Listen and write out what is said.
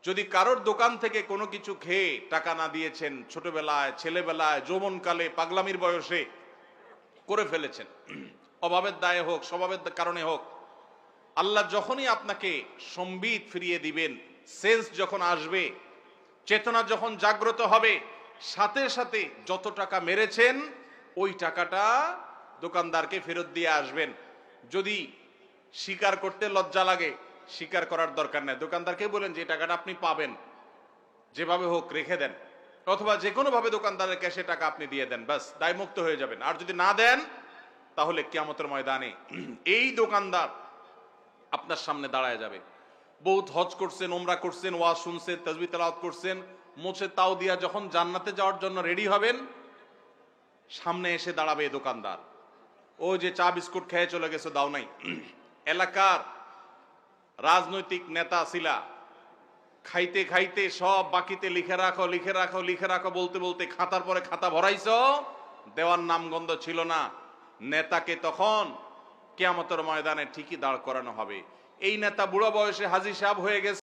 যদি কারোর দোকান থেকে কোনো কিছু খেয়ে টাকা না দিয়েছেন, ছোটবেলায়, ছেলেবেলায়, যৌবনকালে, পাগলামির বয়সে করে ফেলেছেন, অভাবের দায়ে হোক, স্বভাবের কারণে হোক, আল্লাহ যখনই আপনাকে সম্বিত ফিরিয়ে দিবেন, সেন্স যখন আসবে, চেতনা যখন জাগ্রত হবে, সাথে সাথে যত টাকা মেরেছেন ওই টাকাটা দোকানদারকে ফেরত দিয়ে আসবেন। যদি স্বীকার করতে লজ্জা লাগে, স্বীকার করার দরকার নেই, দোকানদারকে বলেন যে টাকাটা আপনি পাবেন, যেভাবে হোক রেখে দেন, অথবা যে কোনো ভাবে দোকানদারের ক্যাশে টাকা আপনি দিয়ে দেন, বাস দায়মুক্ত হয়ে যাবেন। আর যদি না দেন তাহলে কিয়ামতের ময়দানে এই দোকানদার আপনার সামনে দাঁড়ায় যাবে। বহুত হজ করছেন, ওমরা করছেন, ওয়াজ শুনছেন, তাসবিহ তেলাওয়াত করছেন, মোছে তাও দিয়া যখন জান্নাতে যাওয়ার জন্য রেডি হবেন, সামনে এসে দাঁড়াবে এই দোকানদার। ও যে চা বিস্কুট খেয়ে চলে গেছে, দাও নাই। এলাকার রাজনৈতিক নেতা ছিলা, খাইতে খাইতে সব বাকিতে লিখে রাখো, লিখে রাখো, লিখে রাখো বলতে বলতে খাতার পরে খাতা ভরাইছ, দেওয়ার নামগন্ধ ছিল না। নেতাকে তখন কিয়ামতের ময়দানে ঠিকই দাঁড় করানো হবে। এই নেতা বুড়ো বয়সে হাজী সাহেব হয়ে গেছে।